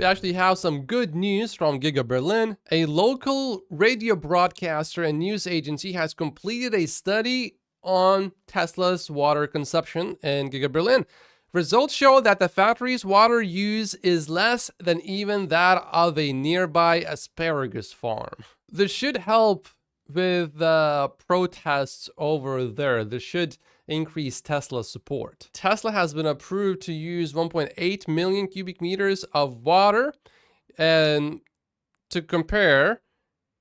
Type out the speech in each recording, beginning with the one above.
we actually have some good news from Giga Berlin. A local radio broadcaster and news agency has completed a study on Tesla's water consumption in Giga Berlin. Results show that the factory's water use is less than even that of a nearby asparagus farm. This should help with the protests over there. This should increase Tesla's support. Tesla has been approved to use 1.8 million cubic meters of water. And to compare,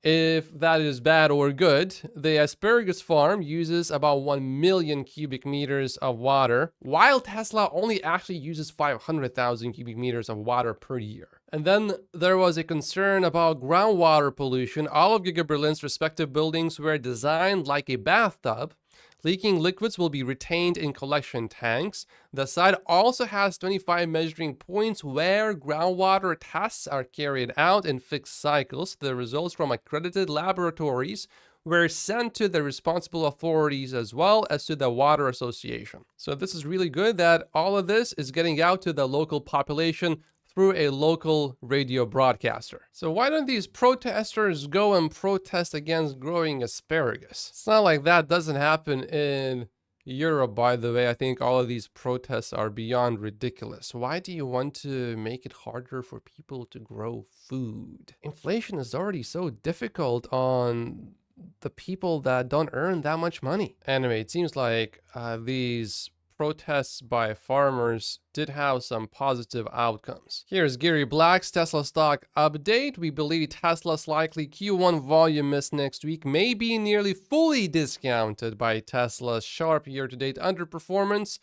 if that is bad or good, the asparagus farm uses about 1 million cubic meters of water, while Tesla only actually uses 500,000 cubic meters of water per year. And then there was a concern about groundwater pollution. All of Giga Berlin's respective buildings were designed like a bathtub. Leaking liquids will be retained in collection tanks. The site also has 25 measuring points where groundwater tests are carried out in fixed cycles. The results from accredited laboratories were sent to the responsible authorities as well as to the Water Association. So this is really good that all of this is getting out to the local population through a local radio broadcaster. So why don't these protesters go and protest against growing asparagus? It's not like that doesn't happen in Europe, by the way. I think all of these protests are beyond ridiculous. Why do you want to make it harder for people to grow food? Inflation is already so difficult on the people that don't earn that much money. Anyway, it seems like these protests by farmers did have some positive outcomes. Here's Gary Black's Tesla stock update. We believe Tesla's likely Q1 volume miss next week may be nearly fully discounted by Tesla's sharp year-to-date underperformance.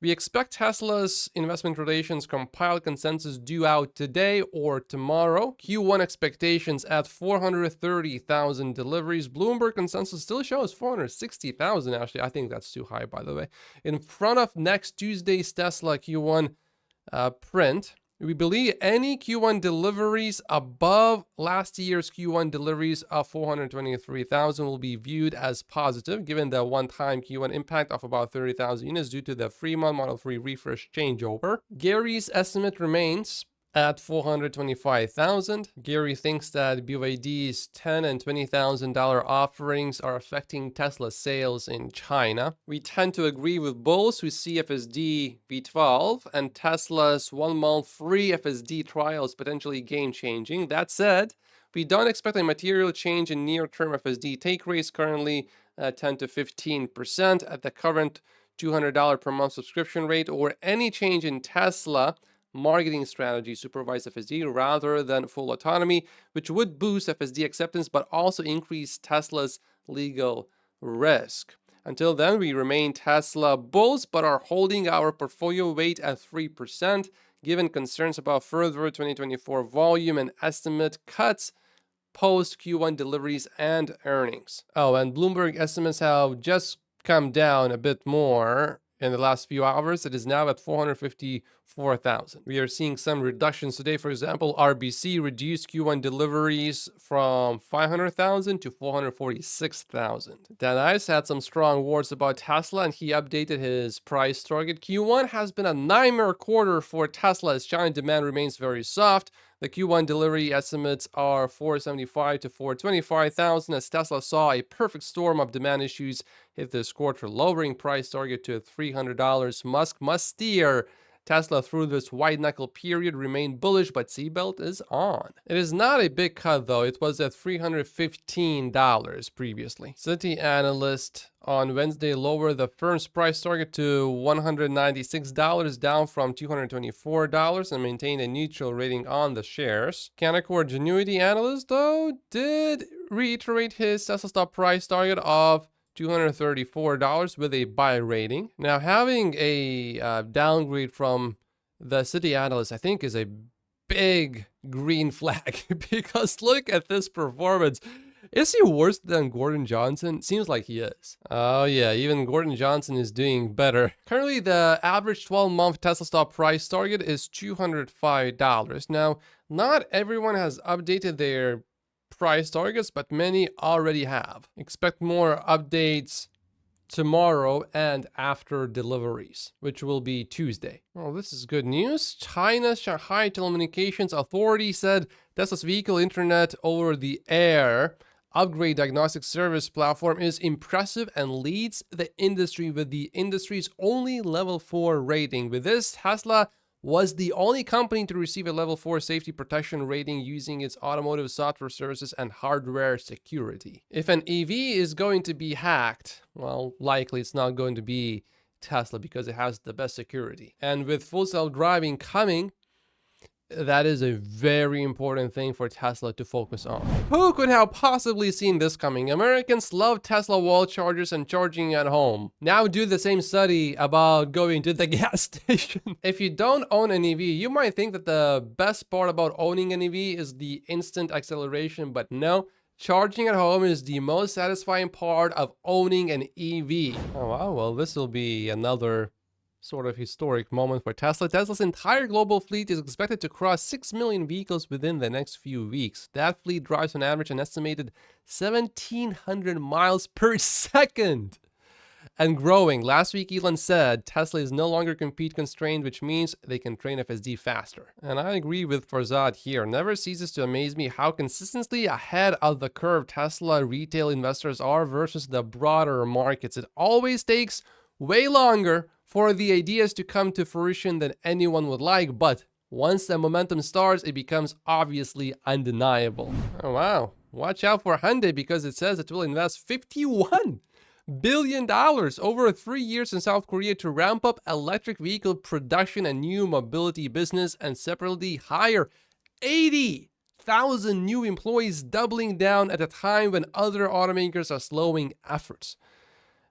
We expect Tesla's investment relations compiled consensus due out today or tomorrow. Q1 expectations at 430,000 deliveries. Bloomberg consensus still shows 460,000. Actually, I think that's too high, by the way. In front of next Tuesday's Tesla Q1 print, we believe any Q1 deliveries above last year's Q1 deliveries of 423,000 will be viewed as positive, given the one-time Q1 impact of about 30,000 units due to the Fremont Model 3 refresh changeover. Gary's estimate remains at 425,000. Gary thinks that BYD's $10,000 and $20,000 offerings are affecting Tesla sales in China. We tend to agree with bulls who see FSD V12 and Tesla's 1 month free FSD trials potentially game-changing. That said, we don't expect a material change in near-term FSD take rates, currently 10 to 15% at the current $200 per month subscription rate, or any change in Tesla marketing strategy supervised FSD rather than full autonomy, which would boost FSD acceptance but also increase Tesla's legal risk. Until then, we remain Tesla bulls but are holding our portfolio weight at 3%, given concerns about further 2024 volume and estimate cuts post Q1 deliveries and earnings. Oh, and Bloomberg estimates have just come down a bit more in the last few hours. It is now at 454,000. We are seeing some reductions today. For example, RBC reduced Q1 deliveries from 500,000 to 446,000. Dan Ice had some strong words about Tesla and he updated his price target. Q1 has been a nightmare quarter for Tesla as China demand remains very soft. The Q1 delivery estimates are 475 to 425,000 as Tesla saw a perfect storm of demand issues hit this quarter, lowering price target to $300. Musk must steer Tesla through this white-knuckle period, remain bullish, but seatbelt is on. It is not a big cut though. It was at $315 previously. Citi analyst on Wednesday lowered the firm's price target to $196, down from $224, and maintained a neutral rating on the shares. Canaccord Genuity analyst though did reiterate his Tesla stock price target of $234 with a buy rating. Now, having a downgrade from the Citi analyst, I think, is a big green flag because look at this performance. Is he worse than Gordon Johnson? Seems like he is. Oh yeah, even Gordon Johnson is doing better. Currently, the average 12-month Tesla stock price target is $205. Now, not everyone has updated their price targets, but many already have. Expect more updates tomorrow and after deliveries, which will be Tuesday. Well, this is good news. China's Shanghai Telecommunications Authority said Tesla's vehicle internet over the air upgrade diagnostic service platform is impressive and leads the industry with the industry's only level 4 rating. With this, Tesla was the only company to receive a level 4 safety protection rating using its automotive software services and hardware security. If an EV is going to be hacked, well, likely it's not going to be Tesla because it has the best security. And with full self-driving coming, that is a very important thing for Tesla to focus on. Who could have possibly seen this coming? Americans love Tesla wall chargers and charging at home. Now do the same study about going to the gas station. If you don't own an EV, you might think that the best part about owning an EV is the instant acceleration, but no. Charging at home is the most satisfying part of owning an EV. Oh wow, well this will be another sort of historic moment for Tesla. Tesla's entire global fleet is expected to cross 6 million vehicles within the next few weeks. That fleet drives on average an estimated 1,700 miles per second and growing. Last week, Elon said Tesla is no longer compute constrained, which means they can train FSD faster. And I agree with Farzad here. Never ceases to amaze me how consistently ahead of the curve Tesla retail investors are versus the broader markets. It always takes way longer for the ideas to come to fruition than anyone would like, but once the momentum starts, it becomes obviously undeniable. Oh wow, watch out for Hyundai because it says it will invest $51 billion over 3 years in South Korea to ramp up electric vehicle production and new mobility business, and separately hire 80,000 new employees, doubling down at a time when other automakers are slowing efforts.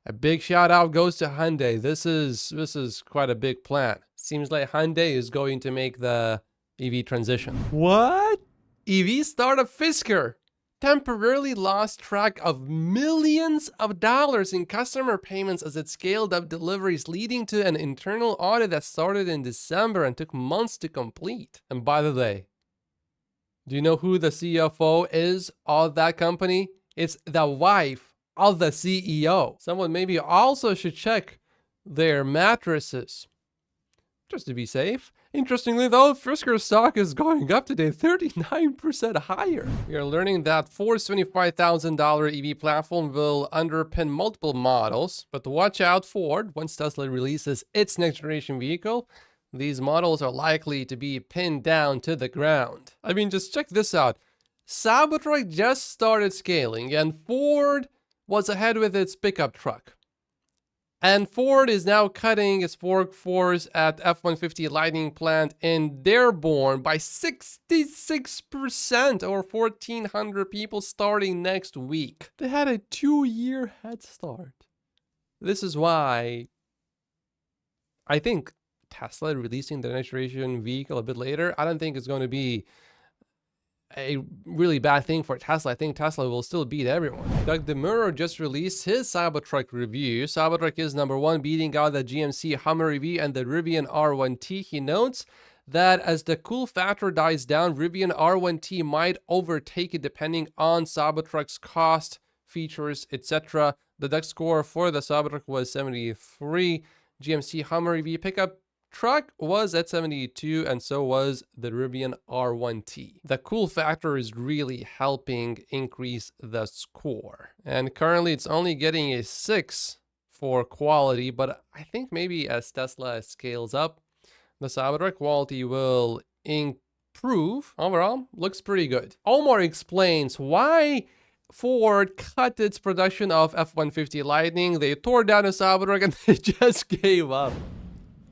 A big shout out goes to Hyundai. This is quite a big plan. Seems like Hyundai is going to make the EV transition. What? EV startup Fisker temporarily lost track of millions of dollars in customer payments as it scaled up deliveries, leading to an internal audit that started in December and took months to complete. And by the way, do you know who the CFO is of that company? It's the wife of the CEO. Someone maybe also should check their mattresses just to be safe. Interestingly though, Fisker's stock is going up today, 39% higher. We are learning that Ford's $25,000 EV platform will underpin multiple models, but watch out, Ford, once Tesla releases its next generation vehicle, these models are likely to be pinned down to the ground. I mean, just check this out. Cybertruck just started scaling and Ford was ahead with its pickup truck. And Ford is now cutting its workforce at F-150 Lightning plant in Dearborn by 66%, or 1,400 people starting next week. They had a 2-year head start. This is why I think Tesla releasing the next generation vehicle a bit later, I don't think it's going to be a really bad thing for Tesla. I think Tesla will still beat everyone. Doug DeMuro just released his Cybertruck review. Cybertruck is #1, beating out the GMC Hummer EV and the Rivian R1T. He notes that as the cool factor dies down, Rivian R1T might overtake it depending on Cybertruck's cost, features, etc. The Doug score for the Cybertruck was 73. GMC Hummer EV pickup truck was at 72, and so was the Rivian R1T. The cool factor is really helping increase the score. And currently it's only getting a 6 for quality, but I think maybe as Tesla scales up, the Cybertruck quality will improve. Overall, looks pretty good. Omar explains why Ford cut its production of F-150 Lightning. They tore down a Cybertruck and they just gave up.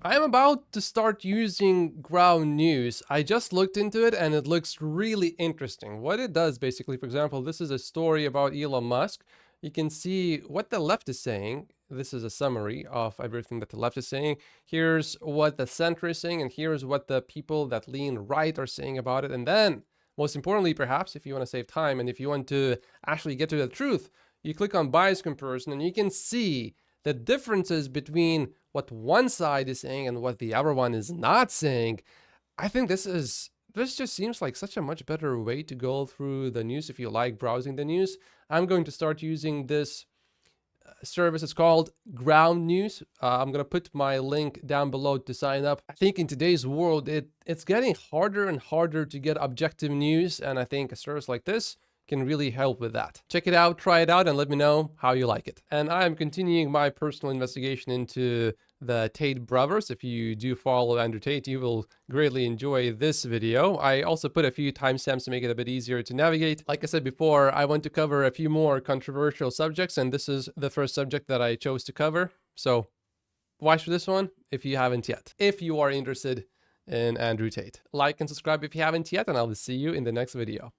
I'm about to start using Ground News. I just looked into it and it looks really interesting. What it does basically, for example, this is a story about Elon Musk. You can see what the left is saying. This is a summary of everything that the left is saying. Here's what the center is saying, and here's what the people that lean right are saying about it. And then, most importantly, perhaps, if you want to save time and if you want to actually get to the truth, you click on bias comparison and you can see the differences between what one side is saying and what the other one is not saying. I think this just seems like such a much better way to go through the news if you like browsing the news. I'm going to start using this service is called Ground News. I'm gonna put my link down below to sign up. I think in today's world, it's getting harder and harder to get objective news, and I think a service like this can really help with that. Check it out, try it out, and let me know how you like it. And I'm continuing my personal investigation into the Tate brothers. If you do follow Andrew Tate, you will greatly enjoy this video. I also put a few timestamps to make it a bit easier to navigate. Like I said before, I want to cover a few more controversial subjects, and this is the first subject that I chose to cover. So watch this one if you haven't yet. If you are interested in Andrew Tate, like and subscribe if you haven't yet, and I will see you in the next video.